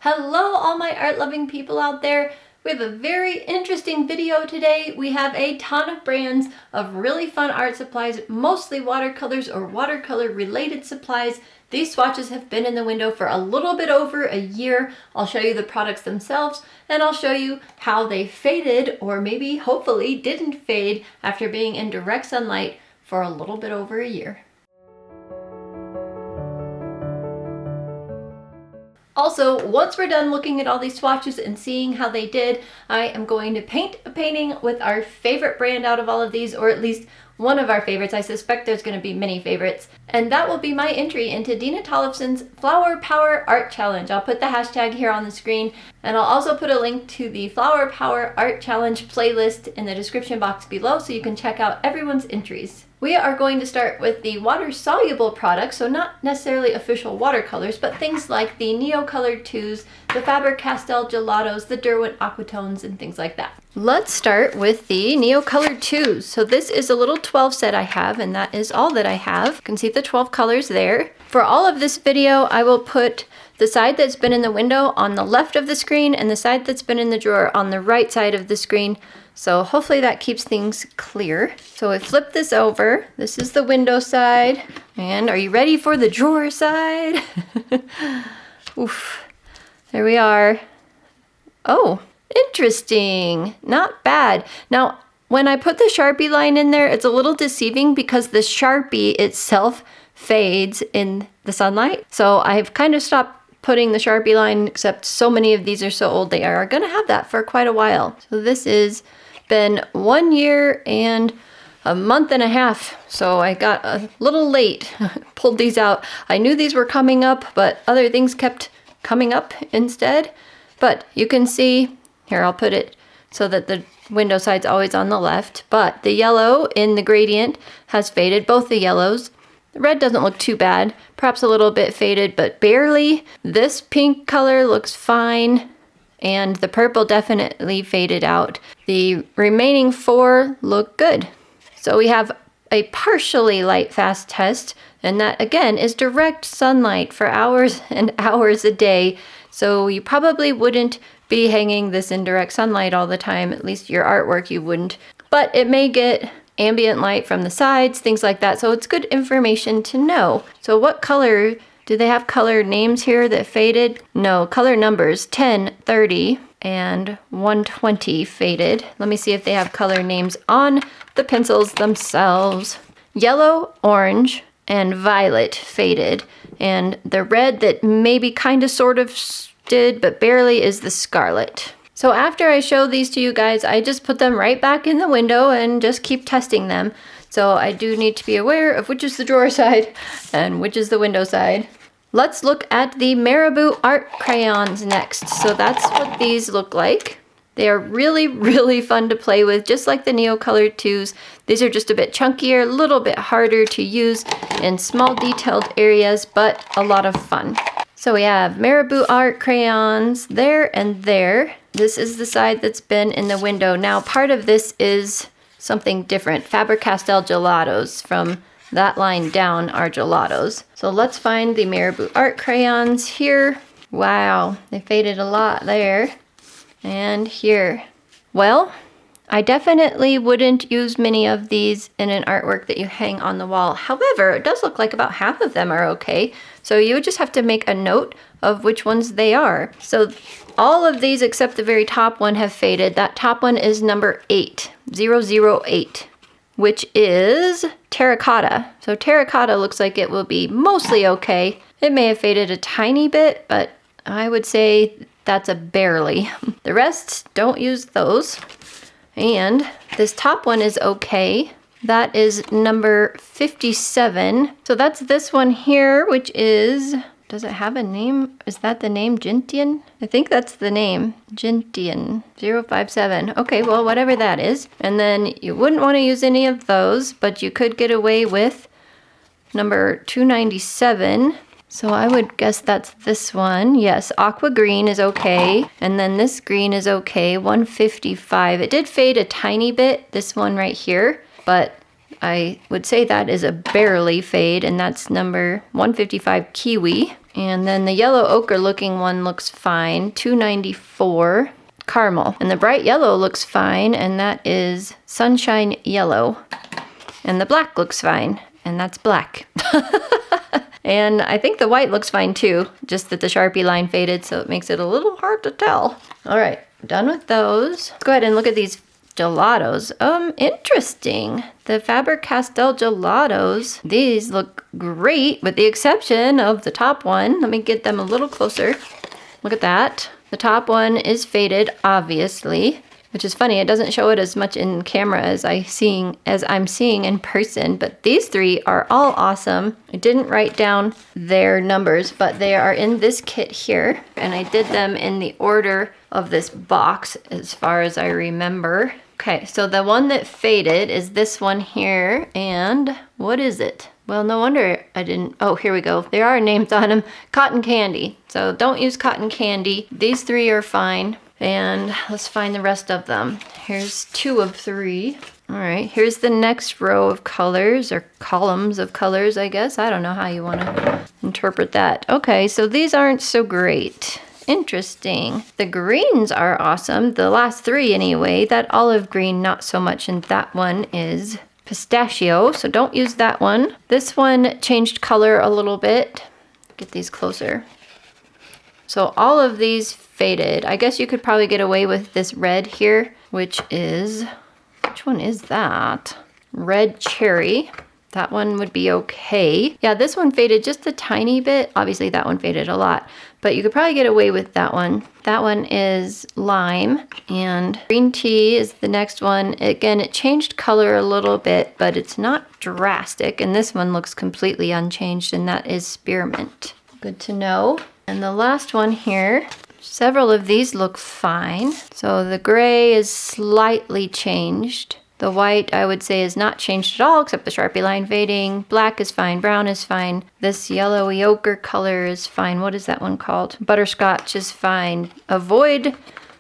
Hello all my art loving people out there. We have a very interesting video today. We have a ton of brands of really fun art supplies, mostly watercolors or watercolor related supplies. These swatches have been in the window for a little bit over a year. I'll show you the products themselves and I'll show you how they faded or maybe hopefully didn't fade after being in direct sunlight for a little bit over a year. Also, once we're done looking at all these swatches and seeing how they did, I am going to paint a painting with our favorite brand out of all of these, or at least one of our favorites. I suspect there's going to be many favorites. And that will be my entry into Dina Tollefson's Flower Power Art Challenge. I'll put the hashtag here on the screen, and I'll also put a link to the Flower Power Art Challenge playlist in the description box below so you can check out everyone's entries. We are going to start with the water-soluble products, so not necessarily official watercolors, but things like the Neo-Colored 2s, the Faber-Castell Gelatos, the Derwent Aquatones, and things like that. Let's start with the Neo-Colored 2s. So this is a little 12 set I have, and that is all that I have. You can see the 12 colors there. For all of this video, I will put the side that's been in the window on the left of the screen and the side that's been in the drawer on the right side of the screen. So hopefully that keeps things clear. So I flip this over. This is the window side. And are you ready for the drawer side? Oof. There we are. Oh, interesting. Not bad. Now, when I put the Sharpie line in there, it's a little deceiving because the Sharpie itself fades in the sunlight. So I've kind of stopped putting the Sharpie line, except so many of these are so old they are going to have that for quite a while. So this is been 1 year and a month and a half, so I got a little late. Pulled these out. I knew these were coming up, but other things kept coming up instead. But you can see here, I'll put it so that the window side's always on the left, but the yellow in the gradient has faded, both the yellows. The red doesn't look too bad, perhaps a little bit faded, but barely. This pink color looks fine. And the purple definitely faded out. The remaining 4 look good. So we have a partially lightfast test, and that again is direct sunlight for hours and hours a day. So you probably wouldn't be hanging this in direct sunlight all the time, at least your artwork you wouldn't. But it may get ambient light from the sides, things like that. So it's good information to know. So what color? Do they have color names here that faded? No, color numbers 10, 30, and 120 faded. Let me see if they have color names on the pencils themselves. Yellow, orange, and violet faded. And the red that maybe kind of sort of did, but barely, is the scarlet. So after I show these to you guys, I just put them right back in the window and just keep testing them. So I do need to be aware of which is the drawer side and which is the window side. Let's look at the Marabou art crayons next. So that's what these look like. They are really, really fun to play with, just like the Neo-Colored 2s. These are just a bit chunkier, a little bit harder to use in small detailed areas, but a lot of fun. So we have Marabou art crayons there and there. This is the side that's been in the window. Now part of this is something different. Faber-Castell Gelatos, from that line down are Gelatos. So let's find the Marabou art crayons here. Wow, they faded a lot there. And here. Well, I definitely wouldn't use many of these in an artwork that you hang on the wall. However, it does look like about half of them are okay. So you would just have to make a note of which ones they are. So all of these except the very top one have faded. That top one is number 8, 008, which is terracotta. So terracotta looks like it will be mostly okay. It may have faded a tiny bit, but I would say that's a barely. The rest, don't use those. And this top one is okay. That is number 57. So that's this one here, which is, does it have a name? Is that the name? Gentian? I think that's the name. Gentian 057. Okay, well, whatever that is. And then you wouldn't want to use any of those, but you could get away with number 297. So I would guess that's this one. Yes, aqua green is okay. And then this green is okay, 155. It did fade a tiny bit, this one right here, but I would say that is a barely fade, and that's number 155 kiwi. And then the yellow ochre looking one looks fine, $2.94. Caramel. And the bright yellow looks fine, and that is Sunshine Yellow. And the black looks fine, and that's black. And I think the white looks fine too, just that the Sharpie line faded, so it makes it a little hard to tell. All right, done with those. Let's go ahead and look at these gelatos. Interesting. The Faber-Castell gelatos, these look great with the exception of the top one. Let me get them a little closer. Look at that. The top one is faded, obviously, which is funny. It doesn't show it as much in camera as I'm seeing in person, but these three are all awesome. I didn't write down their numbers, but they are in this kit here, and I did them in the order of this box as far as I remember. Okay, so the one that faded is this one here, and what is it? Well, no wonder I didn't, oh, here we go. There are names on them. Cotton candy. So don't use cotton candy. These three are fine. And let's find the rest of them. Here's 2 of 3. All right, here's the next row of colors, or columns of colors, I guess. I don't know how you want to interpret that. Okay, so these aren't so great. Interesting. The greens are awesome. The last 3 anyway. That olive green, not so much, and that one is pistachio, so don't use that one. This one changed color a little bit. Get these closer. So all of these faded. I guess you could probably get away with this red here, which one is that? Red cherry. That one would be okay. Yeah, this one faded just a tiny bit. Obviously that one faded a lot, but you could probably get away with that one. That one is lime, and green tea is the next one. Again, it changed color a little bit, but it's not drastic. And this one looks completely unchanged, and that is spearmint. Good to know. And the last one here, several of these look fine. So the gray is slightly changed. The white, I would say, is not changed at all, except the Sharpie line fading. Black is fine. Brown is fine. This yellowy ochre color is fine. What is that one called? Butterscotch is fine. Avoid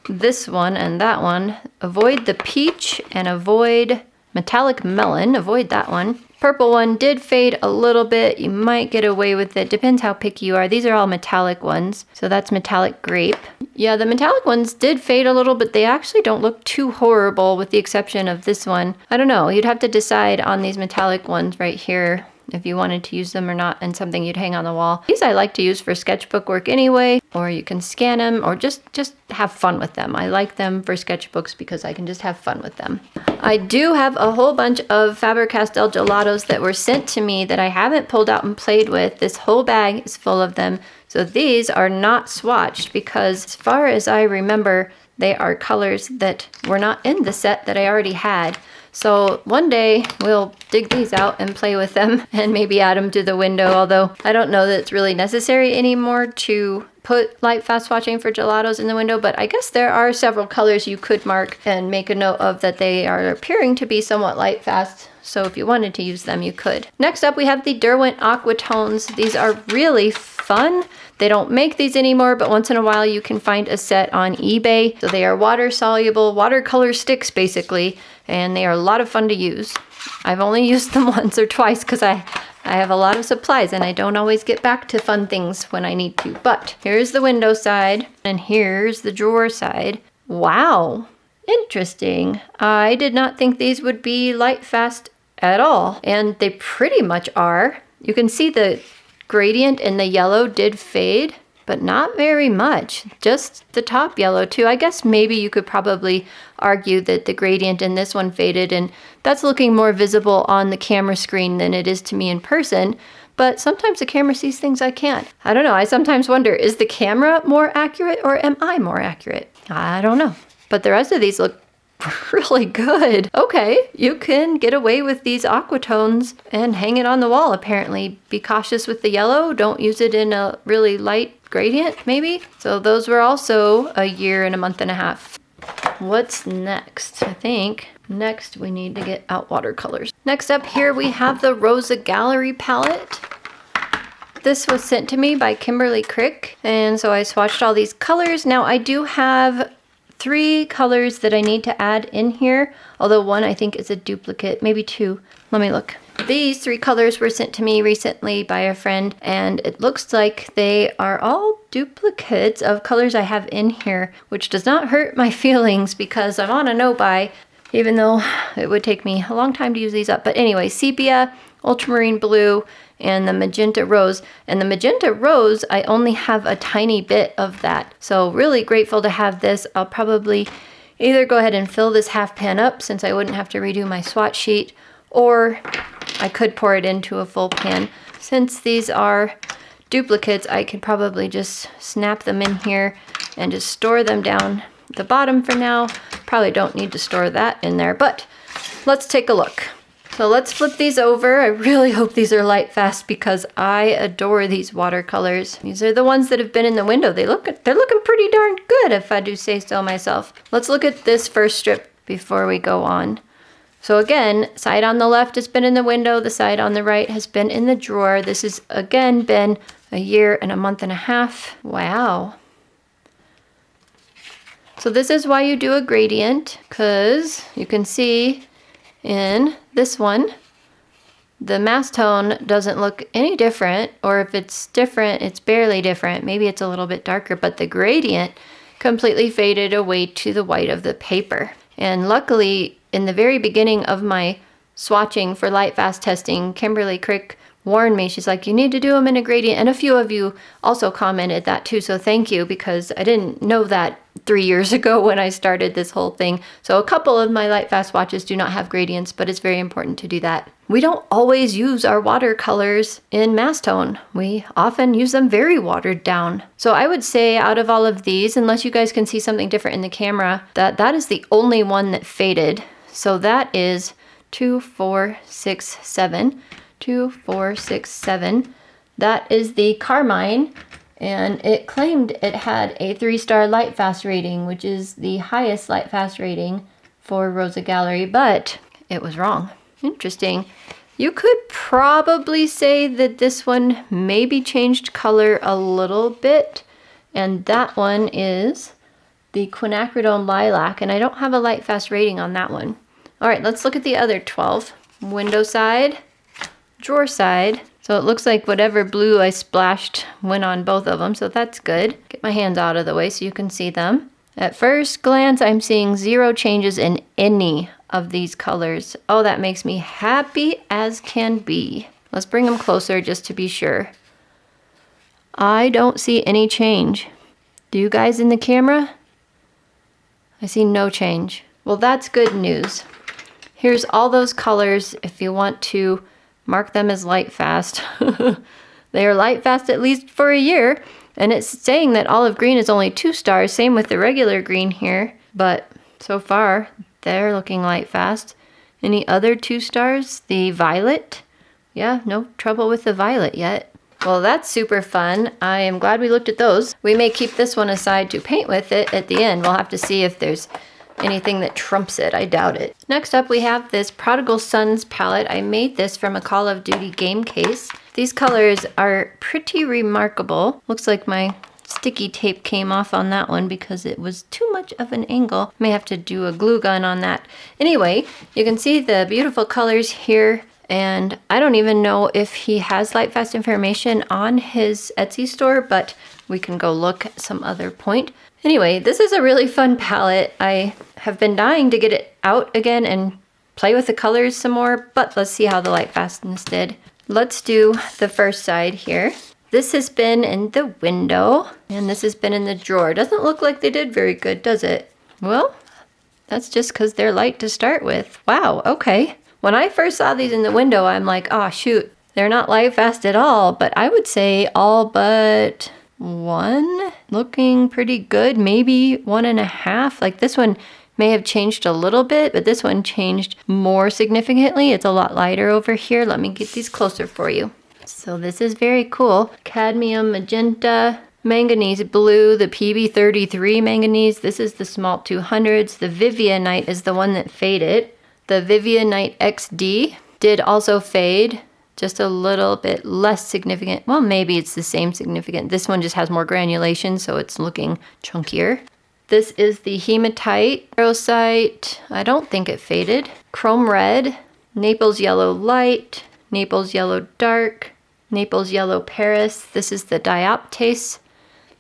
this one and that one. Avoid the peach and avoid metallic melon. Avoid that one. Purple one did fade a little bit. You might get away with it. Depends how picky you are. These are all metallic ones. So that's metallic grape. Yeah, the metallic ones did fade a little, but they actually don't look too horrible with the exception of this one. I don't know. You'd have to decide on these metallic ones right here if you wanted to use them or not, and something you'd hang on the wall. These I like to use for sketchbook work anyway, or you can scan them or just have fun with them. I like them for sketchbooks because I can just have fun with them. I do have a whole bunch of Faber-Castell gelatos that were sent to me that I haven't pulled out and played with. This whole bag is full of them. So these are not swatched because as far as I remember, they are colors that were not in the set that I already had. So one day we'll dig these out and play with them and maybe add them to the window, although I don't know that it's really necessary anymore to put light fast swatching for gelatos in the window, but I guess there are several colors you could mark and make a note of that they are appearing to be somewhat light fast. So if you wanted to use them, you could. Next up, we have the Derwent Aquatones. These are really fun. They don't make these anymore, but once in a while you can find a set on eBay. So they are water soluble, watercolor sticks basically, and they are a lot of fun to use. I've only used them once or twice because I have a lot of supplies and I don't always get back to fun things when I need to. But here's the window side and here's the drawer side. Wow, interesting. I did not think these would be light fast at all, and they pretty much are. You can see the gradient in the yellow did fade, but not very much. Just the top yellow too. I guess maybe you could probably argue that the gradient in this one faded, and that's looking more visible on the camera screen than it is to me in person. But sometimes the camera sees things I can't. I don't know. I sometimes wonder, is the camera more accurate or am I more accurate? I don't know. But the rest of these look really good. Okay, you can get away with these aquatones and hang it on the wall apparently. Be cautious with the yellow. Don't use it in a really light gradient maybe. So those were also a year and a month and a half. What's next? I think next we need to get out watercolors. Next up here we have the Rosa Gallery palette. This was sent to me by Kimberly Crick, and so I swatched all these colors. Now I do have 3 colors that I need to add in here, although one I think is a duplicate, maybe 2. Let me look. These 3 colors were sent to me recently by a friend, and it looks like they are all duplicates of colors I have in here, which does not hurt my feelings because I'm on a no-buy, even though it would take me a long time to use these up. But anyway, sepia, ultramarine blue, and the magenta rose. And the magenta rose, I only have a tiny bit of that. So really grateful to have this. I'll probably either go ahead and fill this half pan up since I wouldn't have to redo my swatch sheet, or I could pour it into a full pan. Since these are duplicates, I could probably just snap them in here and just store them down the bottom for now. Probably don't need to store that in there, but let's take a look. So let's flip these over. I really hope these are light fast because I adore these watercolors. These are the ones that have been in the window. They're looking pretty darn good if I do say so myself. Let's look at this first strip before we go on. So again, side on the left has been in the window, the side on the right has been in the drawer. This has again been a year and a month and a half. Wow. So this is why you do a gradient, because you can see in this one, the mass tone doesn't look any different, or if it's different, it's barely different. Maybe it's a little bit darker, but the gradient completely faded away to the white of the paper. And luckily, in the very beginning of my swatching for light fast testing, Kimberly Crick warned me. She's like, you need to do them in a gradient. And a few of you also commented that too. So thank you, because I didn't know that 3 years ago when I started this whole thing. So a couple of my light fast swatches do not have gradients, but it's very important to do that. We don't always use our watercolors in mass tone. We often use them very watered down. So I would say out of all of these, unless you guys can see something different in the camera, that is the only one that faded. So that is 2, 4, 6, 7. 2, 4, 6, 7. That is the Carmine, and it claimed it had a 3-star light fast rating, which is the highest light fast rating for Rosa Gallery, but it was wrong. Interesting. You could probably say that this one maybe changed color a little bit, and that one is the Quinacridone Lilac, and I don't have a light fast rating on that one. All right, let's look at the other 12. Window side, drawer side. So it looks like whatever blue I splashed went on both of them, so that's good. Get my hands out of the way so you can see them. At first glance, I'm seeing 0 changes in any of these colors. Oh, that makes me happy as can be. Let's bring them closer just to be sure. I don't see any change. Do you guys in the camera? I see no change. Well, that's good news. Here's all those colors if you want to mark them as light fast. They are light fast at least for a year. And it's saying that olive green is only 2 stars. Same with the regular green here. But so far, they're looking light fast. Any other 2 stars? The violet? Yeah, no trouble with the violet yet. Well, that's super fun. I am glad we looked at those. We may keep this one aside to paint with it at the end. We'll have to see if there's anything that trumps it. I doubt it. Next up, we have this Prodigal Sons palette. I made this from a Call of Duty game case. These colors are pretty remarkable. Looks like my sticky tape came off on that one because it was too much of an angle. May have to do a glue gun on that. Anyway, you can see the beautiful colors here. And I don't even know if he has light fast information on his Etsy store, but we can go look at some other point. Anyway, this is a really fun palette. I have been dying to get it out again and play with the colors some more, but let's see how the light fastness did. Let's do the first side here. This has been in the window, and this has been in the drawer. Doesn't look like they did very good, does it? Well, that's just because they're light to start with. Wow, okay. When I first saw these in the window, I'm like, oh shoot, they're not light fast at all, but I would say all but 1 looking pretty good, maybe 1.5. Like this one may have changed a little bit, but this one changed more significantly. It's a lot lighter over here. Let me get these closer for you. So this is very cool. Cadmium, magenta, manganese blue, the PB33 manganese. This is the Szmal 200s. The Vivianite is the one that faded. The Vivianite XD did also fade. Just a little bit less significant. Well, maybe it's the same significant. This one just has more granulation, so it's looking chunkier. This is the hematite, ferrocite. I don't think it faded. Chrome red. Naples Yellow Light, Naples Yellow Dark, Naples Yellow Paris. This is the dioptase.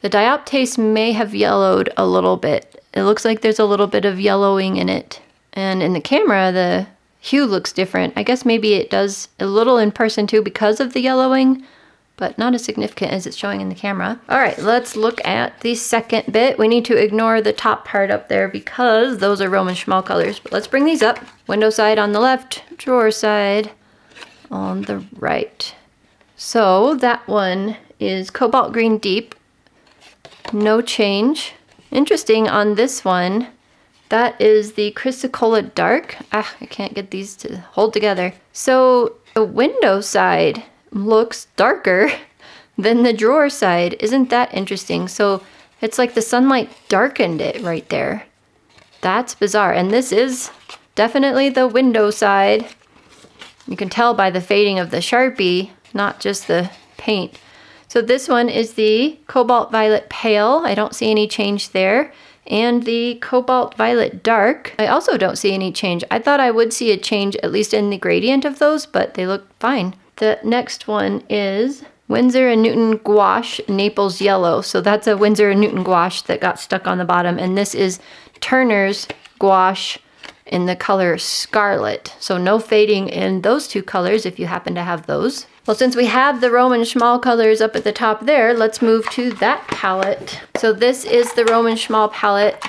The dioptase may have yellowed a little bit. It looks like there's a little bit of yellowing in it. And in the camera, the hue looks different. I guess maybe it does a little in person too because of the yellowing, but not as significant as it's showing in the camera. All right, let's look at the second bit. We need to ignore the top part up there because those are Roman Szmal colors. But let's bring these up. Window side on the left, drawer side on the right. So that one is Cobalt Green Deep. No change. Interesting on this one, that is the Chrysocolla Dark. I can't get these to hold together. So the window side looks darker than the drawer side. Isn't that interesting? So it's like the sunlight darkened it right there. That's bizarre. And this is definitely the window side. You can tell by the fading of the Sharpie, not just the paint. So this one is the Cobalt Violet Pale. I don't see any change there. And the Cobalt Violet Dark, I also don't see any change. I thought I would see a change, at least in the gradient of those, but they look fine. The next one is Winsor & Newton Gouache Naples Yellow. So that's a Winsor & Newton gouache that got stuck on the bottom. And this is Turner's gouache in the color Scarlet. So no fading in those two colors if you happen to have those. Well, since we have the Roman Szmal colors up at the top there, let's move to that palette. So this is the Roman Szmal palette.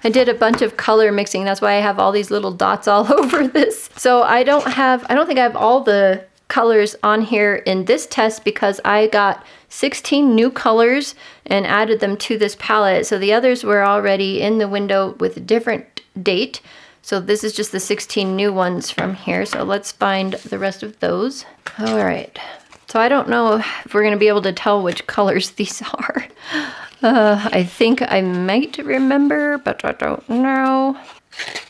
I did a bunch of color mixing. That's why I have all these little dots all over this. So I don't think I have all the colors on here in this test because I got 16 new colors and added them to this palette. So the others were already in the window with a different date. So this is just the 16 new ones from here. So let's find the rest of those. All right. So I don't know if we're going to be able to tell which colors these are. I think I might remember, but I don't know.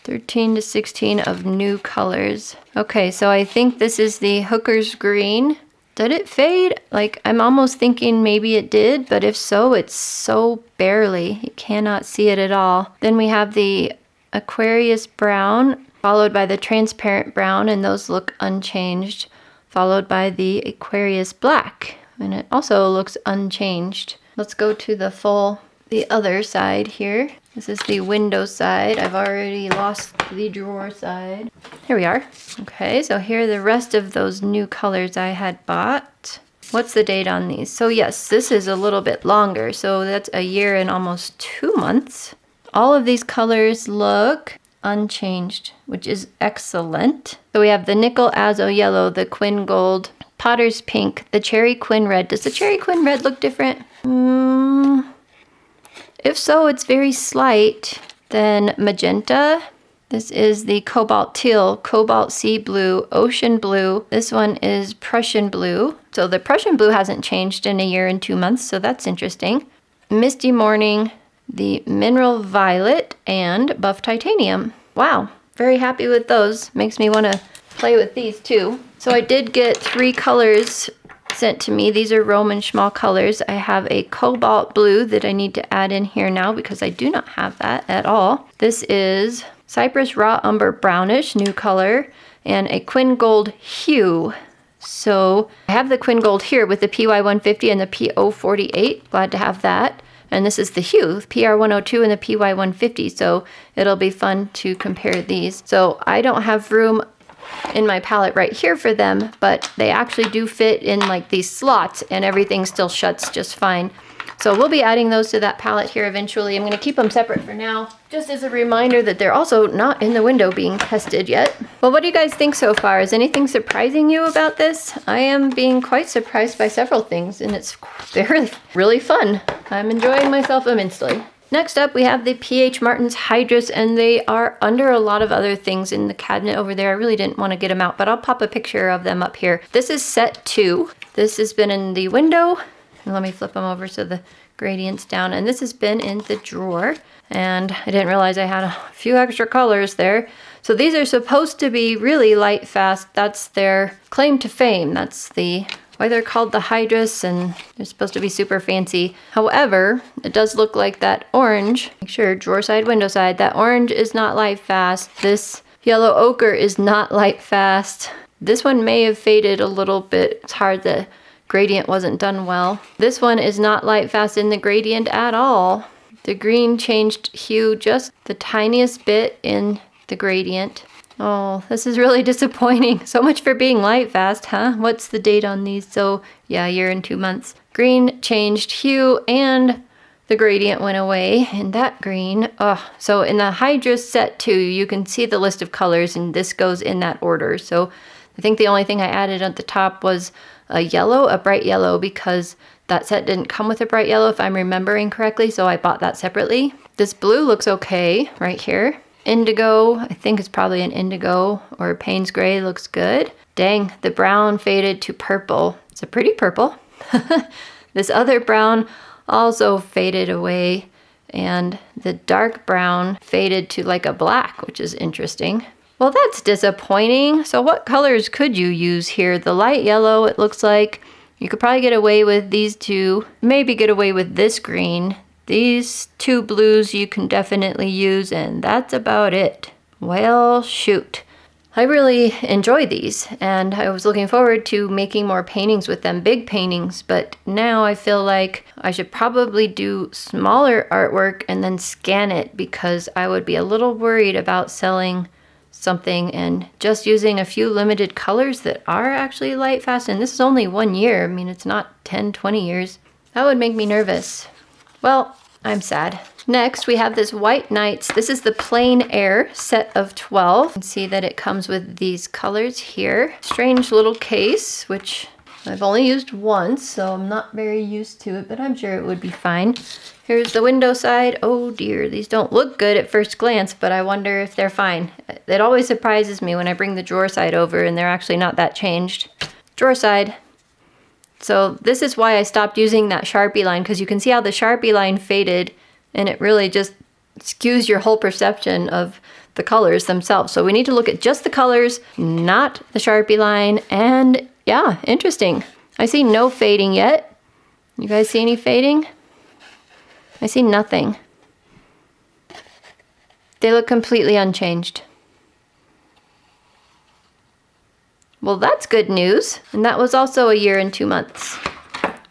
13 to 16 of new colors. Okay, so I think this is the Hooker's Green. Did it fade? Like, I'm almost thinking maybe it did, but if so, it's so barely. You cannot see it at all. Then we have the Aquarius Brown, followed by the Transparent Brown, and those look unchanged, followed by the Aquarius Black, and it also looks unchanged. Let's go to the other side here. This is the window side. I've already lost the drawer side. Here we are. Okay, so here are the rest of those new colors I had bought. What's the date on these? So yes, this is a little bit longer. So that's a year and almost 2 months. All of these colors look unchanged, which is excellent. So we have the Nickel Azo Yellow, the Quin Gold, Potter's Pink, the Cherry Quin Red. Does the Cherry Quin Red look different? If so, it's very slight. Then Magenta. This is the Cobalt Teal, Cobalt Sea Blue, Ocean Blue. This one is Prussian Blue. So the Prussian Blue hasn't changed in a year and 2 months, so that's interesting. Misty Morning, the Mineral Violet, and Buff Titanium. Wow, very happy with those. Makes me want to play with these too. So I did get 3 colors sent to me. These are Roman Szmal colors. I have a Cobalt Blue that I need to add in here now because I do not have that at all. This is Cypress Raw Umber Brownish, new color, and a Quin Gold Hue. So I have the Quin Gold here with the PY150 and the PO48. Glad to have that. And this is the Hue, PR102 and the PY150. So it'll be fun to compare these. So I don't have room in my palette right here for them, but they actually do fit in like these slots and everything still shuts just fine. So we'll be adding those to that palette here eventually. I'm going to keep them separate for now, just as a reminder that they're also not in the window being tested yet. Well, what do you guys think so far? Is anything surprising you about this? I am being quite surprised by several things, and it's really fun. I'm enjoying myself immensely. Next up, we have the PH Martin's Hydras, and they are under a lot of other things in the cabinet over there. I really didn't want to get them out, but I'll pop a picture of them up here. This is set 2. This has been in the window. And let me flip them over so the gradient's down. And this has been in the drawer. And I didn't realize I had a few extra colors there. So these are supposed to be really light fast. That's their claim to fame. That's why they're called the Hydras, and they're supposed to be super fancy. However, it does look like that orange, make sure drawer side, window side, that orange is not light fast. This Yellow ochre is not light fast. This one may have faded a little bit. It's hard, the gradient wasn't done well. This one is not light fast in the gradient at all. The green changed hue just the tiniest bit in the gradient. Oh, this is really disappointing. So much for being light fast, huh? What's the date on these? So yeah, a year and 2 months. Green changed hue and the gradient went away in that green. Oh, so in the Hydras set 2, you can see the list of colors and this goes in that order. So I think the only thing I added at the top was a yellow, a bright yellow, because that set didn't come with a bright yellow if I'm remembering correctly, so I bought that separately. This blue looks okay right here. Indigo, I think it's probably an indigo, or Payne's gray looks good. Dang, the brown faded to purple. It's a pretty purple. This other brown also faded away, and the dark brown faded to like a black, which is interesting. Well, that's disappointing. So what colors could you use here? The light yellow, it looks like. You could probably get away with these two, maybe get away with this green. These two blues you can definitely use, and that's about it. Well, shoot. I really enjoy these, and I was looking forward to making more paintings with them, big paintings, but now I feel like I should probably do smaller artwork and then scan it, because I would be a little worried about selling something and just using a few limited colors that are actually light fast, and this is only 1 year. I mean, it's not 10, 20 years. That would make me nervous. Well, I'm sad. Next, we have this White Nights. This is the Plain Air set of 12. You can see that it comes with these colors here. Strange little case, which I've only used once, so I'm not very used to it, but I'm sure it would be fine. Here's the window side. Oh dear, these don't look good at first glance, but I wonder if they're fine. It always surprises me when I bring the drawer side over and they're actually not that changed. Drawer side. So this is why I stopped using that Sharpie line, because you can see how the Sharpie line faded, and it really just skews your whole perception of the colors themselves. So we need to look at just the colors, not the Sharpie line. And yeah, interesting. I see no fading yet. You guys see any fading? I see nothing. They look completely unchanged. Well, that's good news. And that was also a year and 2 months.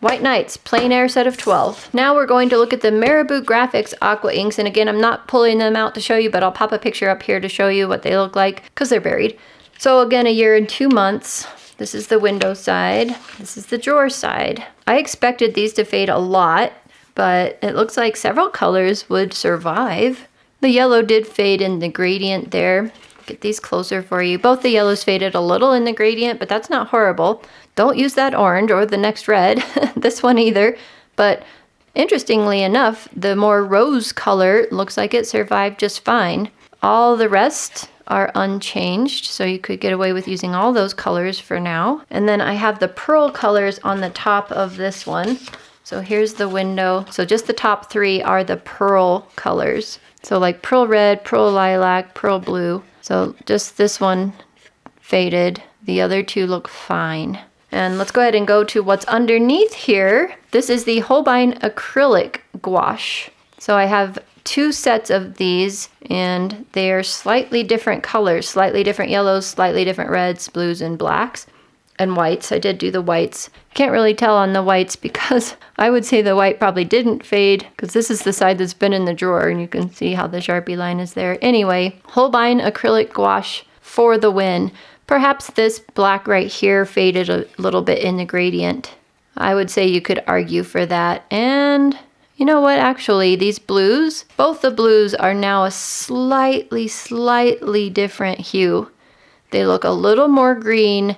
White Nights, Plain Air set of 12. Now we're going to look at the Marabou Graphics Aqua inks. And again, I'm not pulling them out to show you, but I'll pop a picture up here to show you what they look like, because they're buried. So again, a year and 2 months. This is the window side. This is the drawer side. I expected these to fade a lot, but it looks like several colors would survive. The yellow did fade in the gradient there. Get these closer for you. Both the yellows faded a little in the gradient, but that's not horrible. Don't use that orange or the next red, this one either. But interestingly enough, the more rose color looks like it survived just fine. All the rest are unchanged, so you could get away with using all those colors for now. And then I have the pearl colors on the top of this one. So here's the window. So just the top 3 are the pearl colors. So like pearl red, pearl lilac, pearl blue. So just this one faded. The other 2 look fine. And let's go ahead and go to what's underneath here. This is the Holbein acrylic gouache. So I have 2 sets of these, and they are slightly different colors, slightly different yellows, slightly different reds, blues, and blacks, and whites. I did do the whites. Can't really tell on the whites because I would say the white probably didn't fade, because this is the side that's been in the drawer, and you can see how the Sharpie line is there. Anyway, Holbein acrylic gouache for the win. Perhaps this black right here faded a little bit in the gradient. I would say you could argue for that. And you know what, actually, these blues, both the blues are now a slightly different hue. They look a little more green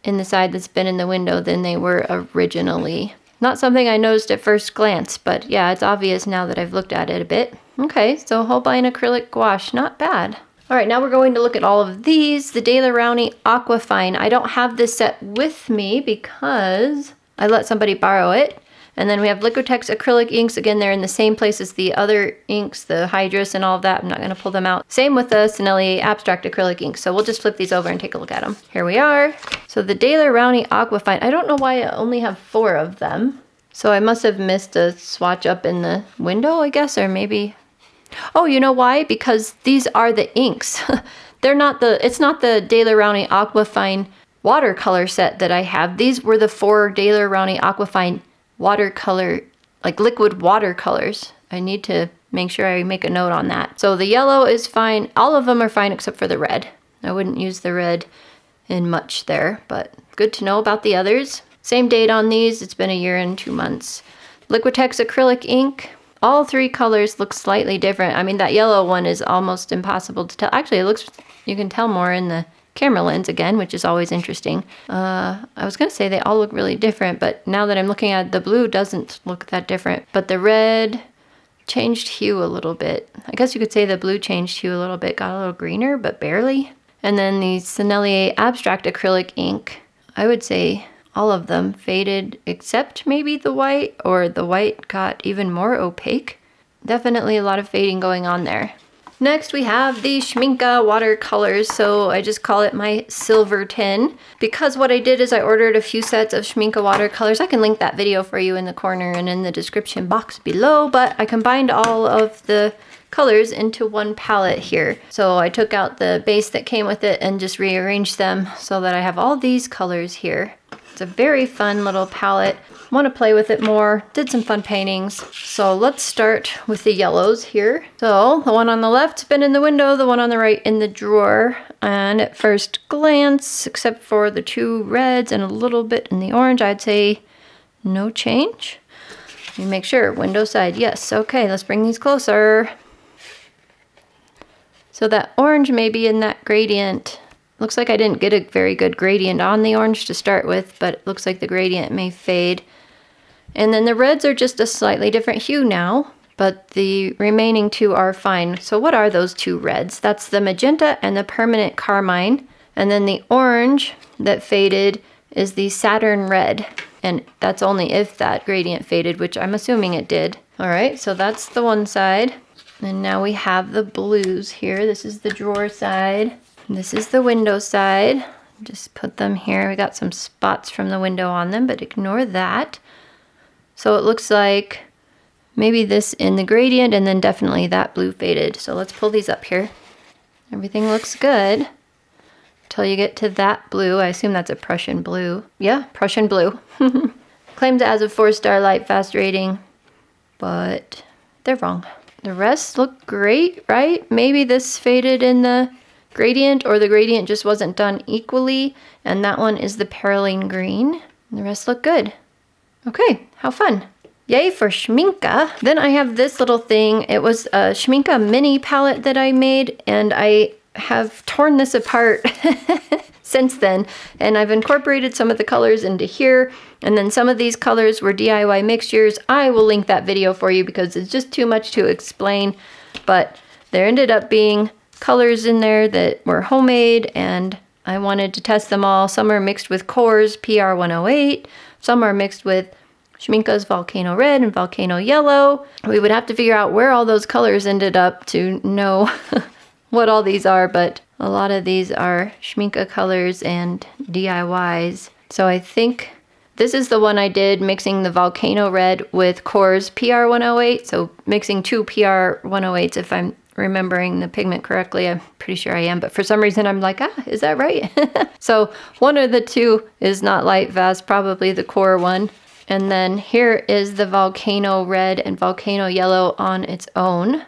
in the side that's been in the window than they were originally. Not something I noticed at first glance, but yeah, it's obvious now that I've looked at it a bit. Okay, so Holbein acrylic gouache, not bad. All right, now we're going to look at all of these. The De La Rowney Aquafine. I don't have this set with me because I let somebody borrow it. And then we have Liquitex acrylic inks. Again, they're in the same place as the other inks, the Hydras and all of that. I'm not going to pull them out. Same with the Sennelier abstract acrylic inks. So we'll just flip these over and take a look at them. Here we are. So the De La Rowney Aquafine. I don't know why I only have 4 of them. So I must have missed a swatch up in the window, I guess, or maybe... Oh, you know why? Because these are the inks. it's not the Daler-Rowney Aquafine watercolor set that I have. These were the 4 Daler-Rowney Aquafine watercolor, like liquid watercolors. I need to make sure I make a note on that. So the yellow is fine. All of them are fine except for the red. I wouldn't use the red in much there, but good to know about the others. Same date on these. It's been a year and 2 months. Liquitex acrylic ink. All 3 colors look slightly different. I mean, that yellow one is almost impossible to tell. Actually, it looks, you can tell more in the camera lens again, which is always interesting. I was gonna say they all look really different, but now that I'm looking at the blue, doesn't look that different. But the red changed hue a little bit. I guess you could say the blue changed hue a little bit, got a little greener, but barely. And then the Sennelier abstract acrylic ink, I would say all of them faded except maybe the white, or the white got even more opaque. Definitely a lot of fading going on there. Next we have the Sminka watercolors, so I just call it my silver tin. Because what I did is I ordered a few sets of Sminka watercolors. I can link that video for you in the corner and in the description box below, but I combined all of the colors into one palette here. So I took out the base that came with it and just rearranged them so that I have all these colors here. It's a very fun little palette. Want to play with it more. Did some fun paintings. So let's start with the yellows here. So the one on the left's been in the window, the one on the right in the drawer. And at first glance, except for the 2 reds and a little bit in the orange, I'd say no change. Let me make sure. Window side, yes. Okay, let's bring these closer. So that orange may be in that gradient. Looks like I didn't get a very good gradient on the orange to start with, but it looks like the gradient may fade. And then the reds are just a slightly different hue now, but the remaining 2 are fine. So what are those 2 reds? That's the magenta and the permanent carmine. And then the orange that faded is the Saturn red. And that's only if that gradient faded, which I'm assuming it did. All right, so that's the one side. And now we have the blues here. This is the drawer side. This is the window side. Just put them here. We got some spots from the window on them, but ignore that. So it looks like maybe this in the gradient and then definitely that blue faded. So let's pull these up here. Everything looks good until you get to that blue. I assume that's a Prussian blue. Yeah, Prussian blue. Claimed as a 4-star lightfast rating, but they're wrong. The rest look great, right? Maybe this faded in the gradient, or the gradient just wasn't done equally, and that one is the Perylene green. And the rest look good. Okay, how fun. Yay for Sminka. Then I have this little thing. It was a Sminka mini palette that I made, and I have torn this apart since then, and I've incorporated some of the colors into here, and then some of these colors were DIY mixtures. I will link that video for you because it's just too much to explain, but there ended up being colors in there that were homemade, and I wanted to test them all. Some are mixed with Core's PR108, some are mixed with Sminka's Volcano Red and Volcano Yellow. We would have to figure out where all those colors ended up to know what all these are, but a lot of these are Sminka colors and DIYs. So I think this is the one I did, mixing the Volcano Red with Core's PR108. So mixing 2 PR108s, if I'm remembering the pigment correctly. I'm pretty sure I am, but for some reason I'm like, is that right? So one of the 2 is not lightfast, probably the Core one. And then here is the Volcano Red and Volcano Yellow on its own.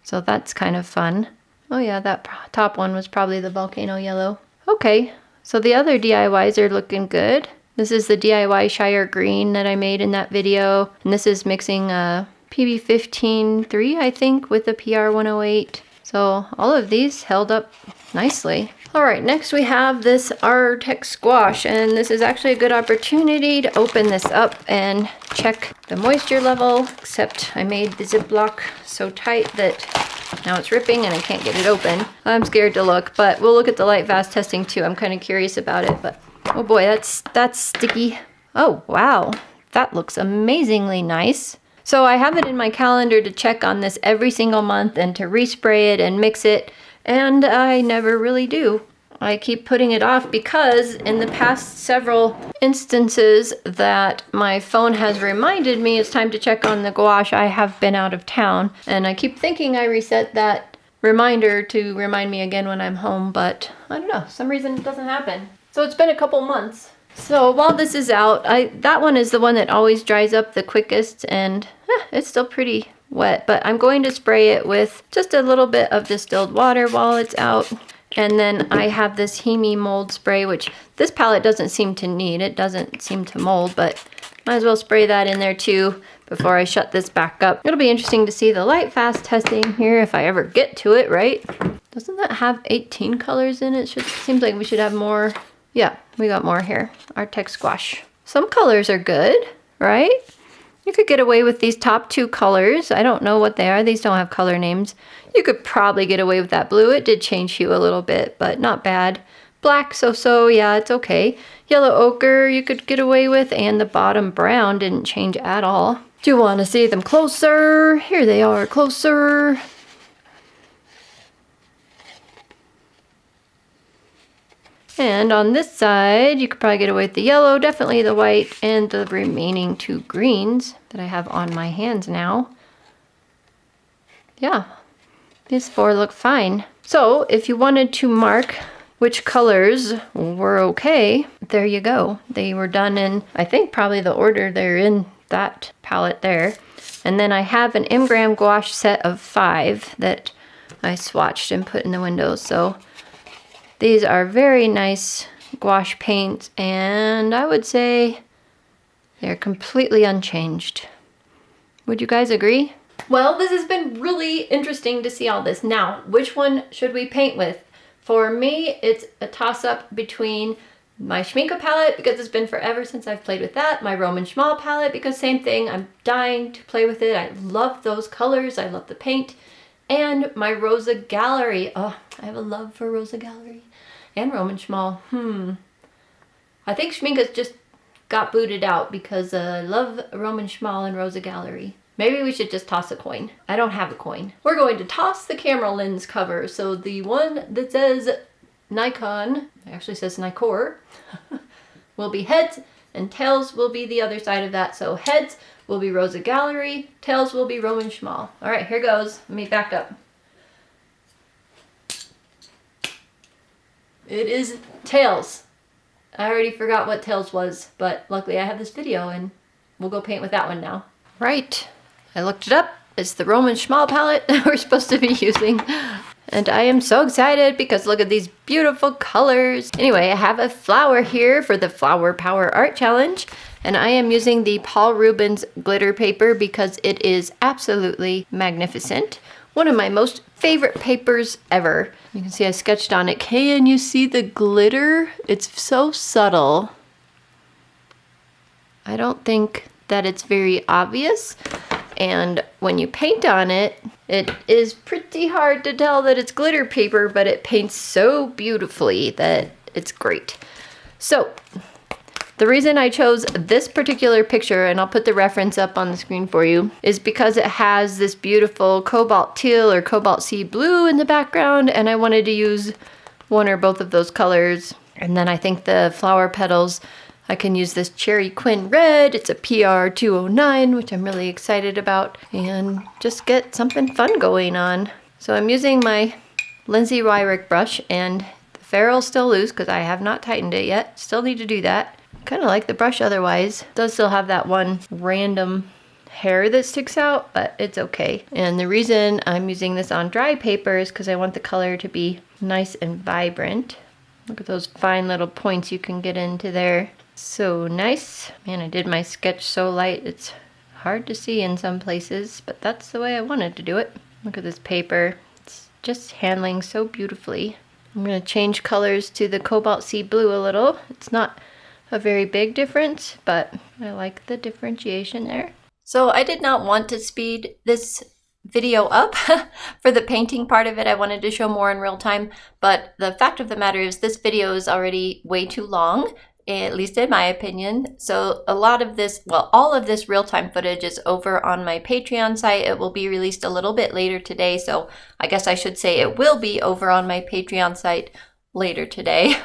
So that's kind of fun. Oh yeah, that top one was probably the Volcano Yellow. Okay, so the other DIYs are looking good. This is the DIY Shire Green that I made in that video. And this is mixing PB15-3, I think, with the PR108. So all of these held up nicely. All right, next we have this Artec squash, and this is actually a good opportunity to open this up and check the moisture level, except I made the Ziploc so tight that now it's ripping and I can't get it open. I'm scared to look, but we'll look at the lightfast testing too. I'm kind of curious about it, but oh boy, that's sticky. Oh wow, that looks amazingly nice. So I have it in my calendar to check on this every single month and to respray it and mix it, and I never really do. I keep putting it off because in the past several instances that my phone has reminded me it's time to check on the gouache, I have been out of town, and I keep thinking I reset that reminder to remind me again when I'm home, but I don't know, some reason it doesn't happen. So it's been a couple months. So while this is out, that one is the one that always dries up the quickest, and it's still pretty wet, but I'm going to spray it with just a little bit of distilled water while it's out. And then I have this Hemi mold spray, which this palette doesn't seem to need. It doesn't seem to mold, but might as well spray that in there too before I shut this back up. It'll be interesting to see the lightfast testing here if I ever get to it, right? Doesn't that have 18 colors in it? Seems like we should have more. Yeah, we got more here. Arctic squash. Some colors are good, right? You could get away with these top 2 colors. I don't know what they are. These don't have color names. You could probably get away with that blue. It did change hue a little bit, but not bad. Black, so-so, yeah, it's okay. Yellow ochre you could get away with, and the bottom brown didn't change at all. Do you want to see them closer? Here they are, closer. And on this side, you could probably get away with the yellow, definitely the white, and the remaining 2 greens that I have on my hands now. Yeah, these 4 look fine. So if you wanted to mark which colors were okay, there you go. They were done in, I think, probably the order they're in that palette there. And then I have an Imgram gouache set of 5 that I swatched and put in the windows. So these are very nice gouache paints, and I would say they're completely unchanged. Would you guys agree? Well, this has been really interesting to see all this. Now, which one should we paint with? For me, it's a toss-up between my Sminka palette, because it's been forever since I've played with that, my Roman Szmal palette, because same thing, I'm dying to play with it. I love those colors, I love the paint, and my Rosa Gallery. Oh, I have a love for Rosa Gallery and Roman Szmal. I think Sminka's just got booted out because I love Roman Szmal and Rosa Gallery. Maybe we should just toss a coin. I don't have a coin. We're going to toss the camera lens cover. So the one that says Nikon, it actually says Nikkor, will be heads, and tails will be the other side of that. So heads will be Rosa Gallery, tails will be Roman Szmal. All right, here goes. Let me back up. It is tails. I already forgot what tails was, but luckily I have this video and we'll go paint with that one now. Right, I looked it up. It's the Roman Szmal palette that we're supposed to be using. And I am so excited because look at these beautiful colors. Anyway, I have a flower here for the Flower Power Art Challenge. And I am using the Paul Rubens glitter paper because it is absolutely magnificent. One of my most favorite papers ever. You can see I sketched on it. Can you see the glitter? It's so subtle. I don't think that it's very obvious. And when you paint on it, it is pretty hard to tell that it's glitter paper, but it paints so beautifully that it's great. So the reason I chose this particular picture, and I'll put the reference up on the screen for you, is because it has this beautiful cobalt teal or cobalt sea blue in the background, and I wanted to use one or both of those colors. And then I think the flower petals, I can use this Cherry Quinn red. It's a PR 209, which I'm really excited about, and just get something fun going on. So I'm using my Lindsay Wyrick brush, and the ferrule's still loose because I have not tightened it yet. Still need to do that. Kind of like the brush otherwise. It does still have that one random hair that sticks out, but it's okay. And the reason I'm using this on dry paper is because I want the color to be nice and vibrant. Look at those fine little points you can get into there. So nice. Man, I did my sketch so light it's hard to see in some places, but that's the way I wanted to do it. Look at this paper. It's just handling so beautifully. I'm going to change colors to the cobalt sea blue a little. It's not a very big difference, but I like the differentiation there. So I did not want to speed this video up for the painting part of it. I wanted to show more in real time, but the fact of the matter is this video is already way too long, at least in my opinion. So a lot of this, well, all of this real-time footage is over on my Patreon site. It will be released a little bit later today, so I guess I should say it will be over on my Patreon site later today,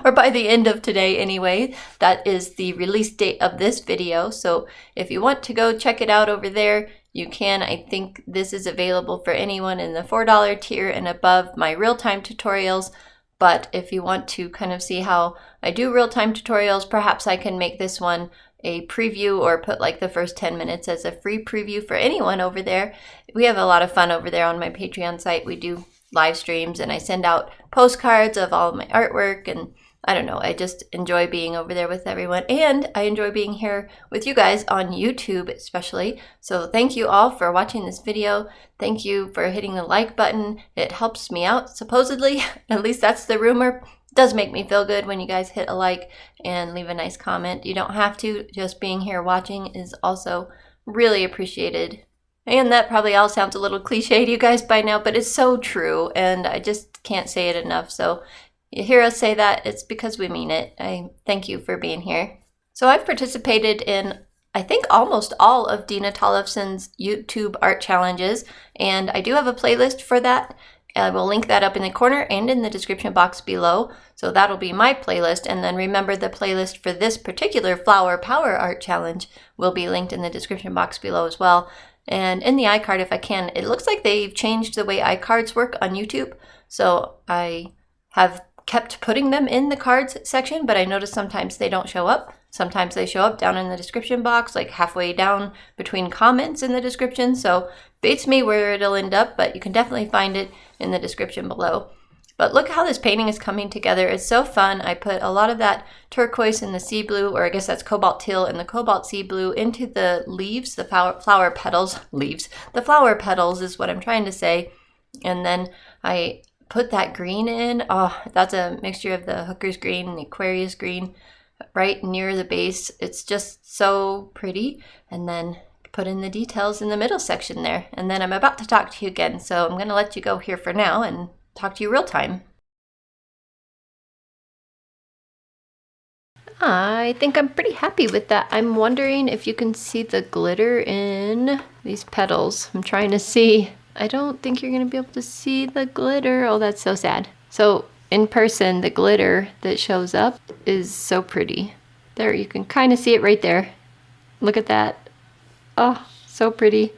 or by the end of today anyway. That is the release date of this video. So if you want to go check it out over there, you can. I think this is available for anyone in the $4 tier and above my real-time tutorials. But if you want to kind of see how I do real-time tutorials, perhaps I can make this one a preview or put like the first 10 minutes as a free preview for anyone over there. We have a lot of fun over there on my Patreon site. We do live streams and I send out postcards of all of my artwork, and I don't know, I just enjoy being over there with everyone, and I enjoy being here with you guys on YouTube especially. So thank you all for watching this video. Thank you for hitting the like button. It helps me out, supposedly. At least that's the rumor. It does make me feel good when you guys hit a like and leave a nice comment. You don't have to. Just being here watching is also really appreciated. And that probably all sounds a little cliche to you guys by now, but it's so true, and I just can't say it enough. So you hear us say that, it's because we mean it. I thank you for being here. So I've participated in, I think, almost all of Dina Tollefson's YouTube art challenges, and I do have a playlist for that. I will link that up in the corner and in the description box below. So that'll be my playlist. And then remember, the playlist for this particular Flower Power Art Challenge will be linked in the description box below as well. And in the iCard, if I can, it looks like they've changed the way iCards work on YouTube. So I have kept putting them in the cards section, but I noticed sometimes they don't show up. Sometimes they show up down in the description box, like halfway down between comments in the description. So beats me where it'll end up, but you can definitely find it in the description below. But look how this painting is coming together. It's so fun. I put a lot of that turquoise and the sea blue, or I guess that's cobalt teal and the cobalt sea blue, into the leaves, the flower petals. Leaves. The flower petals is what I'm trying to say. And then I put that green in. Oh, that's a mixture of the hooker's green and the Aquarius green right near the base. It's just so pretty. And then put in the details in the middle section there. And then I'm about to talk to you again. So I'm going to let you go here for now and talk to you real time. I think I'm pretty happy with that. I'm wondering if you can see the glitter in these petals. I'm trying to see. I don't think you're going to be able to see the glitter. Oh, that's so sad. So in person, the glitter that shows up is so pretty. There, you can kind of see it right there. Look at that. Oh, so pretty.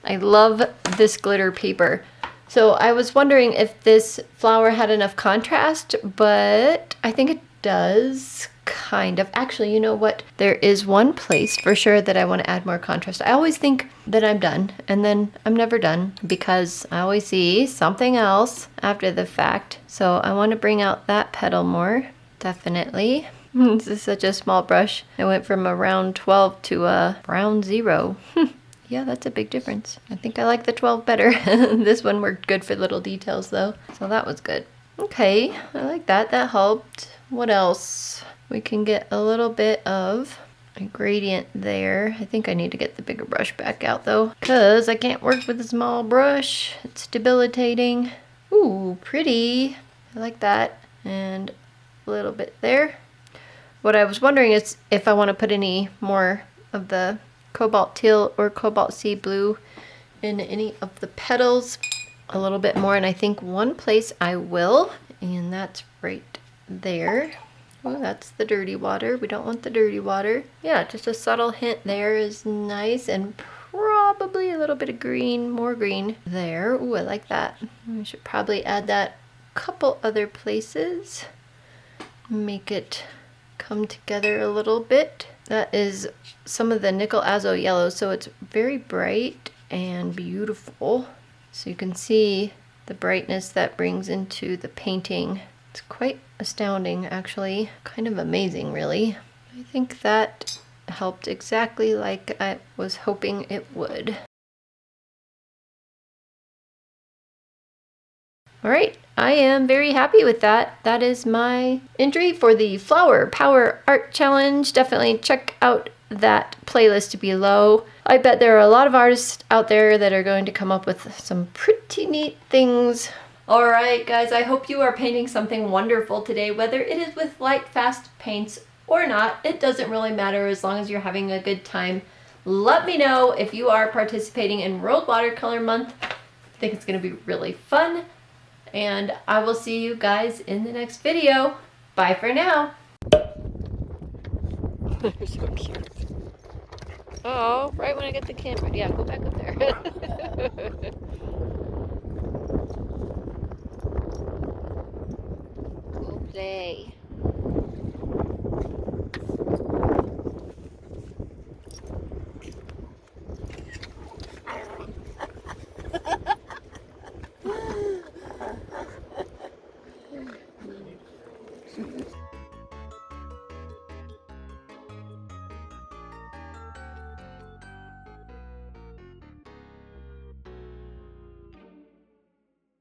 I love this glitter paper. So I was wondering if this flower had enough contrast, but I think it does, kind of. Actually, you know what? There is one place for sure that I want to add more contrast. I always think that I'm done, and then I'm never done because I always see something else after the fact. So I want to bring out that petal more, definitely. This is such a small brush. I went from a round 12 to a round 0. Yeah, that's a big difference. I think I like the 12 better. This one worked good for little details though. So that was good. Okay, I like that. That helped. What else? We can get a little bit of a gradient there. I think I need to get the bigger brush back out though, because I can't work with a small brush. It's debilitating. Ooh, pretty. I like that. And a little bit there. What I was wondering is if I want to put any more of the cobalt teal or cobalt sea blue in any of the petals a little bit more, and I think one place I will, and that's right there. Oh, that's the dirty water. We don't want the dirty water. Yeah, just a subtle hint there is nice, and probably a little bit of green, more green there. Ooh, I like that. I should probably add that a couple other places. Make it come together a little bit. That is some of the nickel azo yellow, so it's very bright and beautiful. So you can see the brightness that brings into the painting. It's quite astounding, actually. Kind of amazing, really. I think that helped exactly like I was hoping it would. All right, I am very happy with that. That is my entry for the Flower Power Art Challenge. Definitely check out that playlist below. I bet there are a lot of artists out there that are going to come up with some pretty neat things. All right, guys, I hope you are painting something wonderful today, whether it is with lightfast paints or not. It doesn't really matter as long as you're having a good time. Let me know if you are participating in World Watercolor Month. I think it's going to be really fun. And I will see you guys in the next video. Bye for now. They're so cute. Oh, right when I get the camera. Yeah, go back up there. Go play.